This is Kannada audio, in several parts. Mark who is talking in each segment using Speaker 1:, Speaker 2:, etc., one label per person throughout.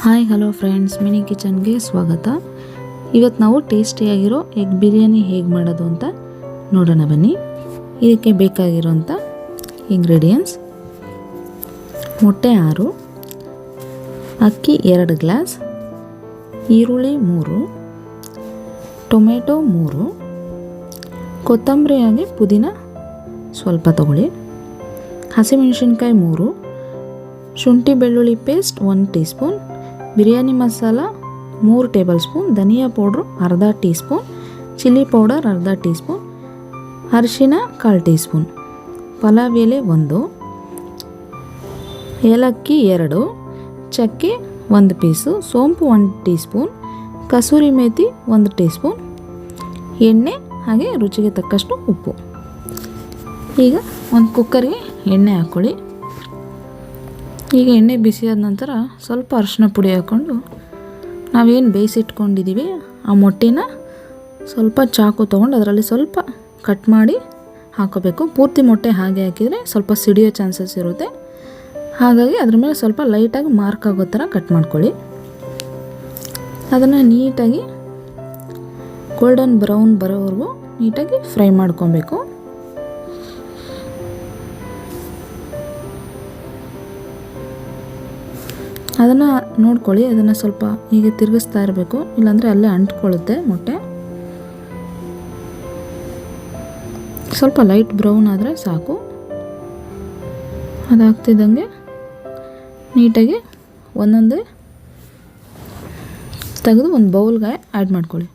Speaker 1: ಹಾಯ್ ಹಲೋ ಫ್ರೆಂಡ್ಸ್, ಮಿನಿ ಕಿಚನ್ಗೆ ಸ್ವಾಗತ. ಇವತ್ತು ನಾವು ಟೇಸ್ಟಿಯಾಗಿರೋ ಎಗ್ ಬಿರಿಯಾನಿ ಹೇಗೆ ಮಾಡೋದು ಅಂತ ನೋಡೋಣ ಬನ್ನಿ. ಇದಕ್ಕೆ ಬೇಕಾಗಿರೋಂಥ ಇಂಗ್ರೀಡಿಯೆಂಟ್ಸ್: ಮೊಟ್ಟೆ 6, ಅಕ್ಕಿ 2 ಗ್ಲಾಸ್, ಈರುಳ್ಳಿ 3, ಟೊಮೆಟೊ 3, ಕೊತ್ತಂಬರಿ ಹಾಗೆ ಪುದೀನ ಸ್ವಲ್ಪ ತಗೊಳ್ಳಿ, ಹಸಿಮೆಣಸಿನ್ಕಾಯಿ 3, ಶುಂಠಿ ಬೆಳ್ಳುಳ್ಳಿ paste 1 teaspoon, biryani masala 3 tablespoon, ಧನಿಯಾ ಪೌಡ್ರು ಅರ್ಧ ಟೀ ಸ್ಪೂನ್, ಚಿಲ್ಲಿ ಪೌಡರ್ ಅರ್ಧ ಟೀ ಸ್ಪೂನ್, ಅರಿಶಿನ 1/4 ಟೀ ಸ್ಪೂನ್, ಪಲಾವ್ ಎಲೆ 1, ಏಲಕ್ಕಿ 2, ಚಕ್ಕೆ 1 ಪೀಸು, ಸೋಂಪು 1 tea spoon, kasuri methi 1 tea spoon, ಎಣ್ಣೆ ಹಾಗೆ ರುಚಿಗೆ ತಕ್ಕಷ್ಟು ಉಪ್ಪು. ಈಗ ಒಂದು ಕುಕ್ಕರ್ಗೆ ಎಣ್ಣೆ ಹಾಕ್ಕೊಳ್ಳಿ. ಈಗ ಎಣ್ಣೆ ಬಿಸಿಯಾದ ನಂತರ ಸ್ವಲ್ಪ ಅರಿಶಿನ ಪುಡಿ ಹಾಕ್ಕೊಂಡು ನಾವೇನು ಬೇಯಿಸಿಟ್ಕೊಂಡಿದ್ದೀವಿ ಆ ಮೊಟ್ಟೆನ ಸ್ವಲ್ಪ ಚಾಕು ತೊಗೊಂಡು ಅದರಲ್ಲಿ ಸ್ವಲ್ಪ ಕಟ್ ಮಾಡಿ ಹಾಕೋಬೇಕು. ಪೂರ್ತಿ ಮೊಟ್ಟೆ ಹಾಗೆ ಹಾಕಿದರೆ ಸ್ವಲ್ಪ ಸಿಡಿಯೋ ಚಾನ್ಸಸ್ ಇರುತ್ತೆ. ಹಾಗಾಗಿ ಅದ್ರ ಮೇಲೆ ಸ್ವಲ್ಪ ಲೈಟಾಗಿ ಮಾರ್ಕ್ ಆಗೋ ಥರ ಕಟ್ ಮಾಡ್ಕೊಳ್ಳಿ. ಅದನ್ನು ನೀಟಾಗಿ ಗೋಲ್ಡನ್ ಬ್ರೌನ್ ಬರೋವರೆಗೂ ನೀಟಾಗಿ ಫ್ರೈ ಮಾಡ್ಕೊಬೇಕು. ಅದನ್ನು ನೋಡ್ಕೊಳ್ಳಿ, ಅದನ್ನು ಸ್ವಲ್ಪ ಹೀಗೆ ತಿರುಗಿಸ್ತಾ ಇರಬೇಕು, ಇಲ್ಲಾಂದರೆ ಅಲ್ಲೇ ಅಂಟ್ಕೊಳ್ಳುತ್ತೆ ಮೊಟ್ಟೆ. ಸ್ವಲ್ಪ ಲೈಟ್ ಬ್ರೌನ್ ಆದರೆ ಸಾಕು. ಅದಾಗ್ತಿದ್ದಂಗೆ ನೀಟಾಗಿ ಒಂದೊಂದೇ ತೆಗೆದು ಒಂದು ಬೌಲ್ಗೆ ಆ್ಯಡ್ ಮಾಡ್ಕೊಳ್ಳಿ.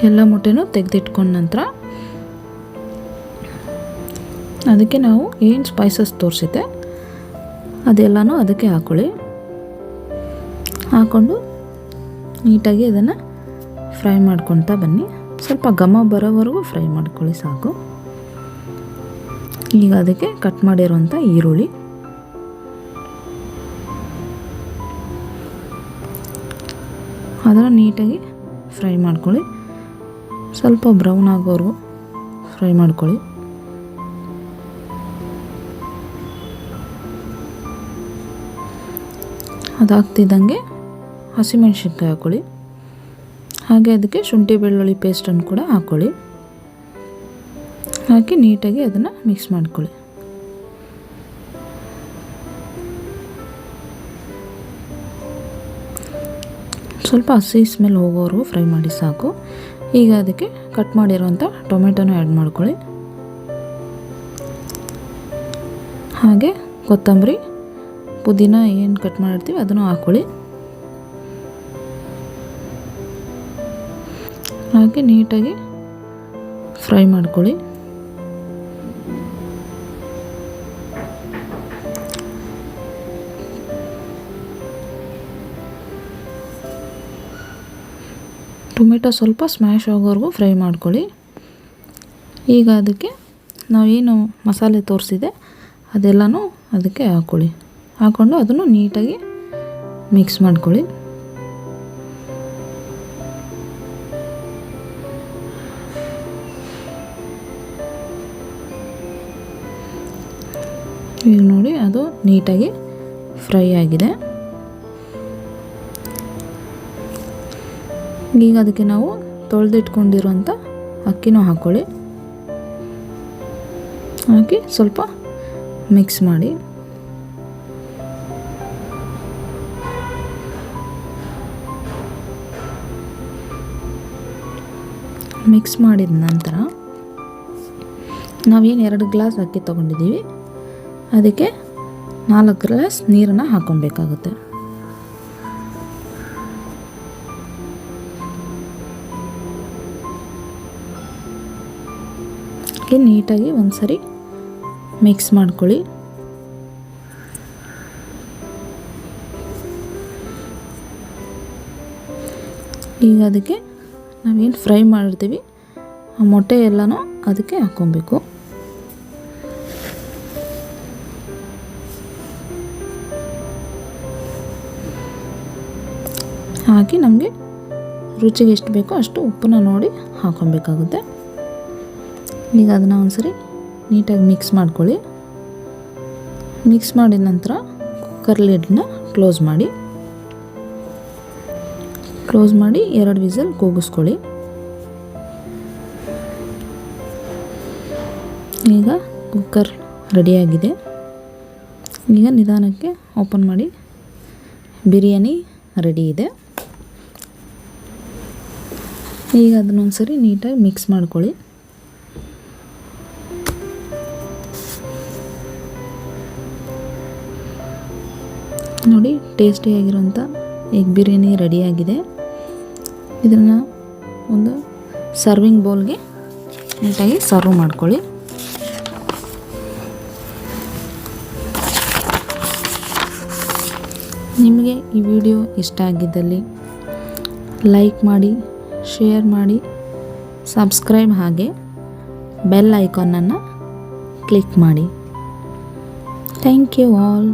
Speaker 1: ಎಲ್ಲ ಮೊಟ್ಟೆನೂ ತೆಗೆದಿಟ್ಕೊಂಡ ನಂತರ ಅದಕ್ಕೆ ನಾವು ಏನು ಸ್ಪೈಸಸ್ ತೋರಿಸಿದೆ ಅದೆಲ್ಲನೂ ಅದಕ್ಕೆ ಹಾಕ್ಕೊಳ್ಳಿ. ಹಾಕ್ಕೊಂಡು ನೀಟಾಗಿ ಅದನ್ನು ಫ್ರೈ ಮಾಡ್ಕೊತಾ ಬನ್ನಿ. ಸ್ವಲ್ಪ ಘಮ ಬರೋವರೆಗೂ ಫ್ರೈ ಮಾಡ್ಕೊಳ್ಳಿ ಸಾಕು. ಈಗ ಅದಕ್ಕೆ ಕಟ್ ಮಾಡಿರೋಂಥ ಈರುಳ್ಳಿ, ಅದನ್ನು ನೀಟಾಗಿ ಫ್ರೈ ಮಾಡ್ಕೊಳ್ಳಿ. ಸ್ವಲ್ಪ ಬ್ರೌನ್ ಆಗೋವರೆಗೂ ಫ್ರೈ ಮಾಡ್ಕೊಳ್ಳಿ. ಅದಾಗ್ತಿದ್ದಂಗೆ ಹಸಿಮೆಣಸಿನ್ಕಾಯಿ ಹಾಕ್ಕೊಳ್ಳಿ. ಹಾಗೆ ಅದಕ್ಕೆ ಶುಂಠಿ ಬೆಳ್ಳುಳ್ಳಿ ಪೇಸ್ಟನ್ನು ಕೂಡ ಹಾಕ್ಕೊಳ್ಳಿ. ಹಾಕಿ ನೀಟಾಗಿ ಅದನ್ನು ಮಿಕ್ಸ್ ಮಾಡ್ಕೊಳ್ಳಿ. ಸ್ವಲ್ಪ ಹಸಿ ಸ್ಮೆಲ್ ಹೋಗೋವರೆಗೂ ಫ್ರೈ ಮಾಡಿ ಸಾಕು. ಈಗ ಅದಕ್ಕೆ ಕಟ್ ಮಾಡಿರೋಂಥ ಟೊಮೆಟೊನ ಆ್ಯಡ್ ಮಾಡ್ಕೊಳ್ಳಿ. ಹಾಗೆ ಕೊತ್ತಂಬರಿ ಪುದೀನ ಏನು ಕಟ್ ಮಾಡಿರ್ತೀವಿ ಅದನ್ನು ಹಾಕ್ಕೊಳ್ಳಿ. ಹಾಗೆ ನೀಟಾಗಿ ಫ್ರೈ ಮಾಡ್ಕೊಳ್ಳಿ. ಟೊಮೆಟೊ ಸ್ವಲ್ಪ ಸ್ಮ್ಯಾಶ್ ಆಗೋವರೆಗೂ ಫ್ರೈ ಮಾಡ್ಕೊಳ್ಳಿ. ಈಗ ಅದಕ್ಕೆ ನಾವೇನು ಮಸಾಲೆ ತೋರಿಸಿದೆ ಅದೆಲ್ಲನೂ ಅದಕ್ಕೆ ಹಾಕ್ಕೊಳ್ಳಿ. ಹಾಕ್ಕೊಂಡು ಅದನ್ನು ನೀಟಾಗಿ ಮಿಕ್ಸ್ ಮಾಡ್ಕೊಳ್ಳಿ. ಈಗ ನೋಡಿ ಅದು ನೀಟಾಗಿ ಫ್ರೈ ಆಗಿದೆ. ಈಗ ಅದಕ್ಕೆ ನಾವು ತೊಳೆದಿಟ್ಕೊಂಡಿರೋಂಥ ಅಕ್ಕಿನೂ ಹಾಕ್ಕೊಳ್ಳಿ. ಹಾಕಿ ಸ್ವಲ್ಪ ಮಿಕ್ಸ್ ಮಾಡಿ. ಮಿಕ್ಸ್ ಮಾಡಿದ ನಂತರ ನಾವೇನು 2 ಗ್ಲಾಸ್ ಅಕ್ಕಿ ತೊಗೊಂಡಿದ್ದೀವಿ ಅದಕ್ಕೆ 4 ಗ್ಲಾಸ್ ನೀರನ್ನು ಹಾಕ್ಕೊಬೇಕಾಗುತ್ತೆ. ನೀಟಾಗಿ ಒಂದು ಸರಿ ಮಿಕ್ಸ್ ಮಾಡ್ಕೊಳ್ಳಿ. ಈಗ ಅದಕ್ಕೆ ನಾವೇನು ಫ್ರೈ ಮಾಡಿರ್ತೀವಿ ಆ ಮೊಟ್ಟೆ ಎಲ್ಲನೂ ಅದಕ್ಕೆ ಹಾಕ್ಕೊಬೇಕು. ಹಾಕಿ ನಮಗೆ ರುಚಿಗೆ ಎಷ್ಟು ಬೇಕೋ ಅಷ್ಟು ಉಪ್ಪನ್ನ ನೋಡಿ ಹಾಕೊಬೇಕಾಗುತ್ತೆ. ಈಗ ಅದನ್ನು ಒಂದ್ಸರಿ ನೀಟಾಗಿ ಮಿಕ್ಸ್ ಮಾಡ್ಕೊಳ್ಳಿ. ಮಿಕ್ಸ್ ಮಾಡಿದ ನಂತರ ಕುಕ್ಕರ್ ಲಿಡ್ನ ಕ್ಲೋಸ್ ಮಾಡಿ 2 ವಿಸಲ್ ಕೂಗಿಸ್ಕೊಳ್ಳಿ. ಈಗ ಕುಕ್ಕರ್ ರೆಡಿಯಾಗಿದೆ. ಈಗ ನಿಧಾನಕ್ಕೆ ಓಪನ್ ಮಾಡಿ. ಬಿರಿಯಾನಿ ರೆಡಿ ಇದೆ. ಈಗ ಅದನ್ನೊಂದ್ಸರಿ ನೀಟಾಗಿ ಮಿಕ್ಸ್ ಮಾಡ್ಕೊಳ್ಳಿ. ನೋಡಿ, ಟೇಸ್ಟಿಯಾಗಿರೋಂಥ ಎಗ್ ಬಿರಿಯಾನಿ ರೆಡಿಯಾಗಿದೆ. ಇದನ್ನು ಒಂದು ಸರ್ವಿಂಗ್ ಬೌಲ್ಗೆ ನೀಟಾಗಿ ಸರ್ವ್ ಮಾಡ್ಕೊಳ್ಳಿ. ನಿಮಗೆ ಈ ವಿಡಿಯೋ ಇಷ್ಟ ಆಗಿದ್ದಲ್ಲಿ ಲೈಕ್ ಮಾಡಿ, ಶೇರ್ ಮಾಡಿ, ಸಬ್ಸ್ಕ್ರೈಬ್ ಹಾಗೆ ಬೆಲ್ ಐಕಾನನ್ನು ಕ್ಲಿಕ್ ಮಾಡಿ. Thank you all.